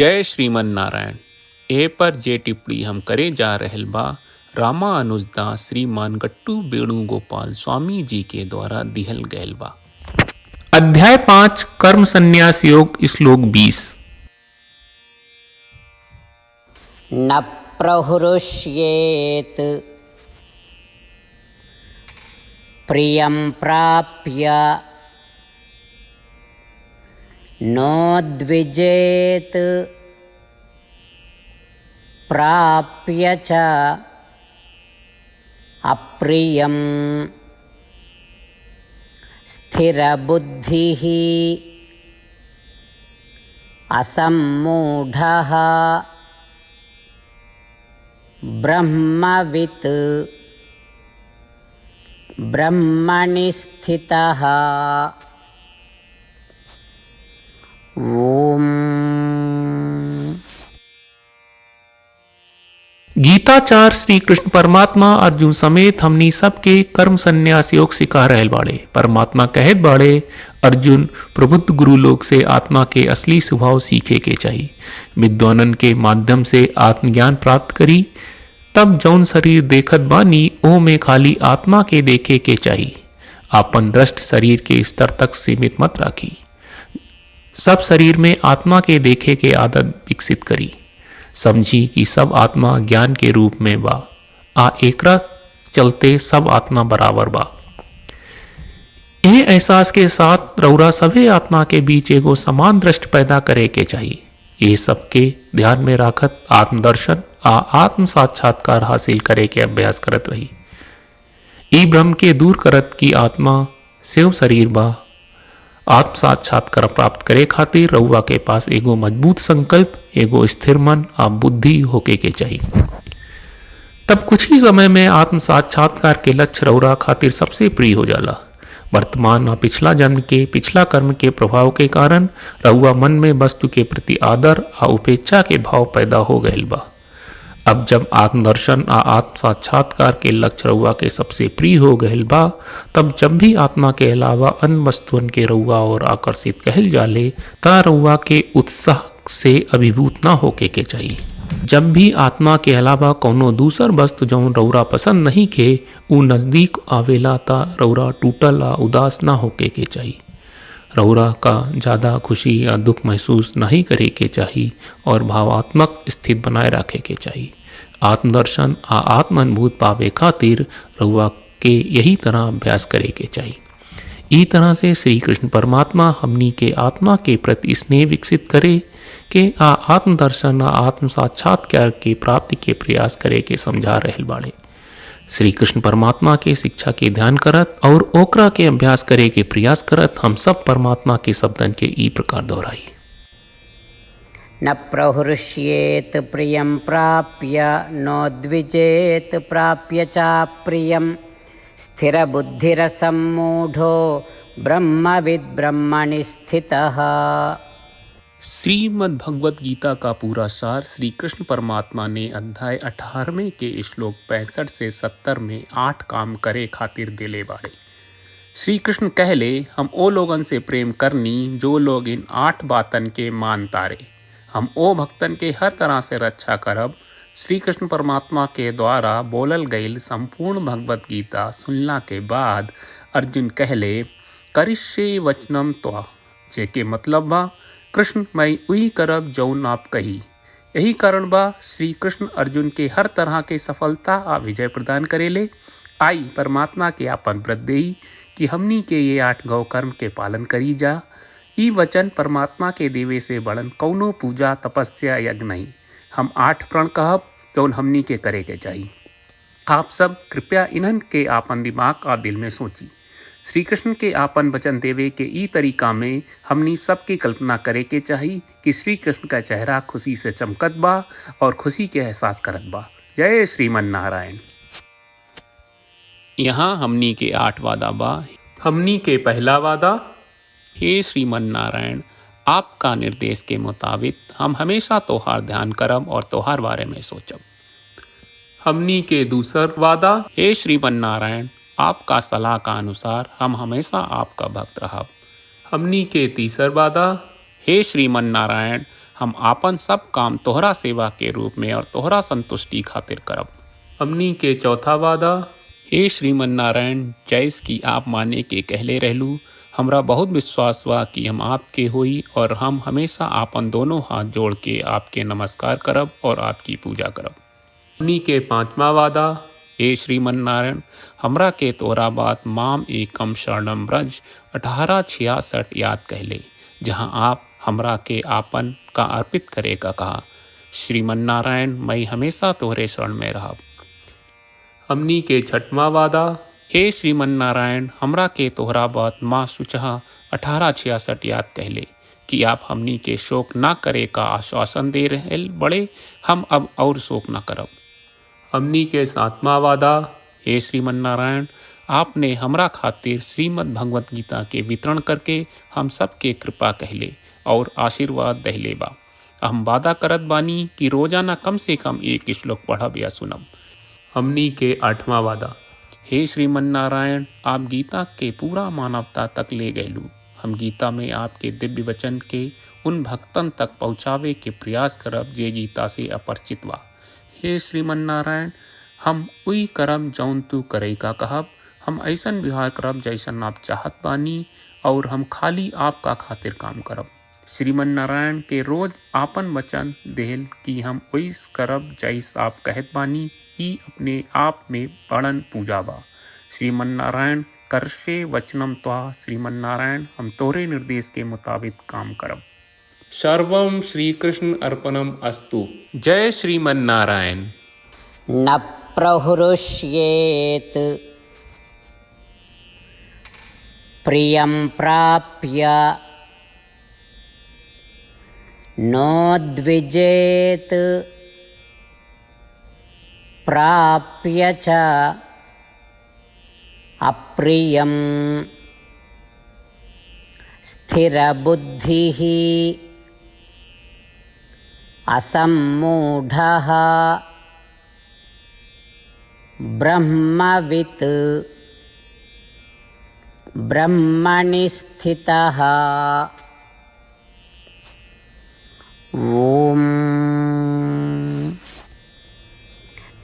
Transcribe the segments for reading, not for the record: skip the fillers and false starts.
जय श्रीमन नारायण। ए पर जे टिप्पणी हम करे जा रहल बा रामानुजदास श्रीमान गट्टू वेणुगोपाल स्वामी जी के द्वारा दिहल गयल बा। अध्याय 5 कर्म संन्यास योग श्लोक 20। न प्रहृष्येत् प्रियं प्राप्य नोद्विजेत् प्राप्य च अप्रियं स्थिरबुद्धिः असम्मूढः ब्रह्मवित् ब्रह्मणि स्थितः। ओम। गीताचार श्री कृष्ण परमात्मा अर्जुन समेत हमनी सबके कर्म संन्यास योग सिखा रहल बाड़े। परमात्मा कहत बाड़े अर्जुन प्रबुद्ध गुरु लोग से आत्मा के असली स्वभाव सीखे के चाहिए। विद्वानन के माध्यम से आत्मज्ञान प्राप्त करी तब जौन शरीर देखत बानी ओ में खाली आत्मा के देखे के चाहिए। आपन दृष्ट शरीर के स्तर तक सीमित मत राखी। सब शरीर में आत्मा के देखे के आदत विकसित करी। समझी कि सब आत्मा ज्ञान के रूप में बा आ एकरा चलते सब आत्मा बराबर बा। यह एहसास के साथ रौरा सभी आत्मा के बीच एगो समान दृष्टि पैदा करे के चाहिए। ये सबके ध्यान में राखत आत्मदर्शन आ आत्म साक्षात्कार हासिल करे के अभ्यास करत रही। ई भ्रम के दूर करत की आत्मा शिव शरीर बा। आत्म साक्षात्कार प्राप्त करे खातिर रउआ के पास एगो मजबूत संकल्प, एगो स्थिर मन आ बुद्धि होके के चाहिए। तब कुछ ही समय में आत्म साक्षात्कार के लक्ष्य रउरा खातिर सबसे प्रिय हो जाला। वर्तमान और पिछला जन्म के पिछला कर्म के प्रभाव के कारण रउआ मन में वस्तु के प्रति आदर आ उपेक्षा के भाव पैदा हो गयल बा। अब जब आत्मदर्शन आ आत्म साक्षात्कार के लक्ष्य रउआ के सबसे प्रिय हो गयल बा, तब जब भी आत्मा के अलावा अन्य वस्तुओं के रउआ और आकर्षित कहल जाले ता रउआ के उत्साह से अभिभूत ना होके के चाहिए। जब भी आत्मा के अलावा कोनो दूसर वस्तु जौन रउरा पसंद नहीं के उ नजदीक आवेला ता रउरा टूटल आ उदास ना होके के चाहिए। रउरा का ज्यादा खुशी या दुख महसूस नहीं करे के चाहिए और भावात्मक स्थिति बनाए रखे के चाहिए। आत्मदर्शन आ आत्म अनुभूत पावे खातिर रउआ के यही तरह अभ्यास करे के चाहिए। ई तरह से श्री कृष्ण परमात्मा हमनी के आत्मा के प्रति स्नेह विकसित करे के आ आत्मदर्शन आ आत्म साक्षात्कार के प्राप्ति के प्रयास करे के समझा रहल बाड़े। श्री कृष्ण परमात्मा के शिक्षा के ध्यान करत और ओकरा के अभ्यास करे के प्रयास करत हम सब परमात्मा के शब्दन के ई प्रकार दोहराई। न प्रहृष्येत् प्रियं प्राप्य नोद्विजेत् प्राप्य च प्रियं स्थिरबुद्धिरसम्मूढो ब्रह्मविद् ब्रह्मणि स्थितः। श्रीमद् भगवत गीता का पूरा सार श्री कृष्ण परमात्मा ने अध्याय 18वें के श्लोक 65 से 70 में 8 काम करे खातिर देले बाड़े। श्री कृष्ण कहले हम ओ लोगन से प्रेम करनी जो लोग इन 8 बातन के मान तारे। हम ओ भक्तन के हर तरह से रक्षा करब। श्री कृष्ण परमात्मा के द्वारा बोलल गईल संपूर्ण भगवत गीता सुनला के बाद अर्जुन कहले करिष्ये वचनम त्वा, जेके मतलब बा कृष्ण मैं वही करब जौन आप कही। यही कारण बा श्री कृष्ण अर्जुन के हर तरह के सफलता आ विजय प्रदान करेले। आई परमात्मा के आपन व्रत देई कि हमनी के ये 8 गौ कर्म के पालन करी जा। ई वचन परमात्मा के देवे से बड़न कौनो पूजा तपस्या यज्ञ नहीं। हम 8 प्रण कहब जौन हमनी के करे के चाहिए। आप सब कृपया इन्हन के आपन दिमाग और दिल में सोची। श्री कृष्ण के आपन वचन देवे के ई तरीका में हमनी सबकी कल्पना करे के चाहिए कि श्री कृष्ण का चेहरा खुशी से चमकत बा और खुशी के एहसास करत बा। जय श्रीमन नारायण। यहाँ हमनी के 8 वादा बा। हमनी के पहला वादा, हे श्रीमन नारायण आपका निर्देश के मुताबिक हम हमेशा तोहार ध्यान करब और तोहार बारे में सोचब। हमनी के दूसर वादा, हे श्रीमन नारायण आपका सलाह का अनुसार हम हमेशा आपका भक्त रहब। हमनी के तीसर वादा, हे श्रीमन नारायण हम आपन सब काम तोहरा सेवा के रूप में और तोहरा संतुष्टि खातिर करब। हमनी के चौथा वादा, हे श्रीमन नारायण, जैस की आप माने के कहले रहलू, हमरा बहुत विश्वास बा कि हम आपके होई और हम हमेशा आपन दोनों हाथ जोड़ के आपके नमस्कार करब और आपकी पूजा करब। हमनी के पांचवा वादा, हे श्रीमन नारायण, हमरा के तोरा बात माम एकम शरणम ब्रज 1866 याद कहले, जहाँ आप हमरा के आपन का अर्पित करे का कहा। श्रीमन नारायण, मैं हमेशा तोहरे शरण में रहब। हमनी के छठवां वादा, हे श्रीमन नारायण, हमरा के तोहरा बात माँ सुचहा 1866 याद कहले कि आप हमनी के शोक ना करे का आश्वासन दे रहे बड़े, हम अब और शोक ना करब। हमनी के सातवां वादा, हे श्रीमन नारायण, आपने हमरा खातिर श्रीमद् भगवत गीता के वितरण करके हम सबके कृपा कहले और आशीर्वाद दहले बा। हम वादा करत बानी कि रोजाना कम से कम एक श्लोक पढ़ब या सुनब। हमनी के आठवां वादा, हे श्रीमन नारायण, आप गीता के पूरा मानवता तक ले गयलू। हम गीता में आपके दिव्य वचन के उन भक्तन तक पहुँचावे के प्रयास करब जे गीता से अपरिचित बा। हे श्रीमन नारायण, हम उई करब जौन तू करे का कहब। हम ऐसन व्यवहार करब जैसन आप चाहत बानी और हम खाली आपका खातिर काम करब। श्रीमन नारायण के रोज आपन वचन देहल कि हम ओइस करब जैस आप कहत बानी, ही अपने आप में बड़न पूजा बा। श्रीमन नारायण, करशे वचनम त्वा। श्रीमन नारायण, हम तोरे निर्देश के मुताबिक काम करब। सर्वम श्री कृष्ण अर्पणम अस्तु। जय श्रीमन नारायण। न प्रहृष्येत् प्रियं प्राप्य नोद्विजेत् प्राप्य च अप्रियं स्थिरबुद्धिः असम्मूढः ब्रह्मवित् ब्रह्मणि स्थितः। ॐ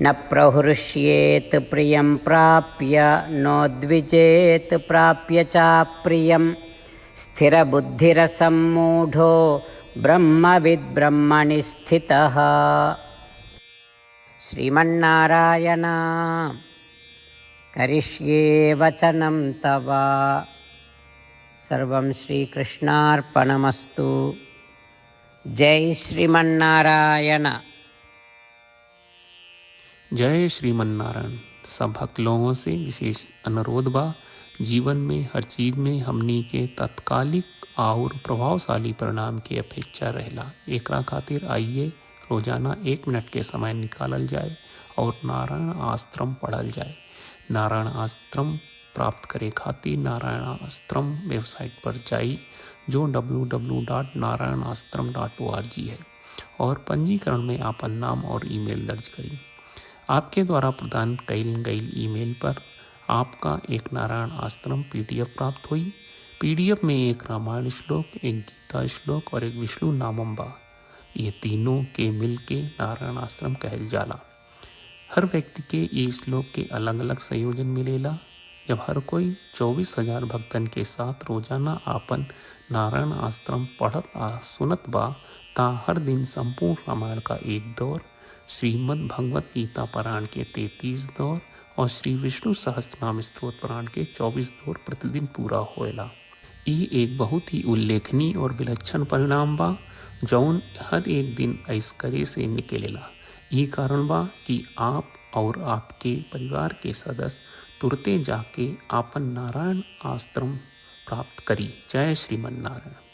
न प्रहृष्येत् प्रियं प्राप्य नोद्विजेत् प्राप्य चाप्रियं स्थिरबुद्धिरसम्मूढो ब्रह्मविद् ब्रह्मणि स्थितः। श्रीमन्नारायण, करिष्ये वचनं तव। सर्वं श्रीकृष्णार्पणमस्तु। जय श्रीमन्नारायण। जय श्रीमन नारायण। सब भक्त लोगों से विशेष अनुरोध बा, जीवन में हर चीज़ में हमनी के तत्कालिक और प्रभावशाली परिणाम की अपेक्षा रहेला। एकरा खातिर आइए रोजाना 1 मिनट के समय निकालल जाए और नारायण आश्रम पढ़ल जाए। नारायण आश्रम प्राप्त करे खातिर नारायण आश्रम वेबसाइट पर जाई, जो www.narayanashram.org है, और पंजीकरण में आपन नाम और ईमेल दर्ज करी। आपके द्वारा प्रदान कईल गई ईमेल पर आपका एक नारायण आश्रम PDF प्राप्त हुई। PDF में एक रामायण श्लोक, एक गीता श्लोक और एक विष्णु नामम बा। ये तीनों के मिल के नारायण आश्रम कहल जाला। हर व्यक्ति के ये श्लोक के अलग अलग संयोजन मिलेला। जब हर कोई 24,000 भक्तन के साथ रोजाना आपन नारायण आश्रम पढ़त आ सुनत बा, ता हर दिन संपूर्ण रामायण का 1 दौर, श्रीमद् भगवत गीता पारायण के 33 दौर और श्री विष्णु सहस्त्रनाम स्तोत्र पारायण के 24 दौर प्रतिदिन पूरा होएला। ये एक बहुत ही उल्लेखनीय और विलक्षण परिणाम बा, जौन हर एक दिन ऐस करे से निकलेला। ये कारण बा कि आप और आपके परिवार के सदस्य तुरते जाके आपन नारायण आश्रम प्राप्त करी। जय श्रीमन नारायण।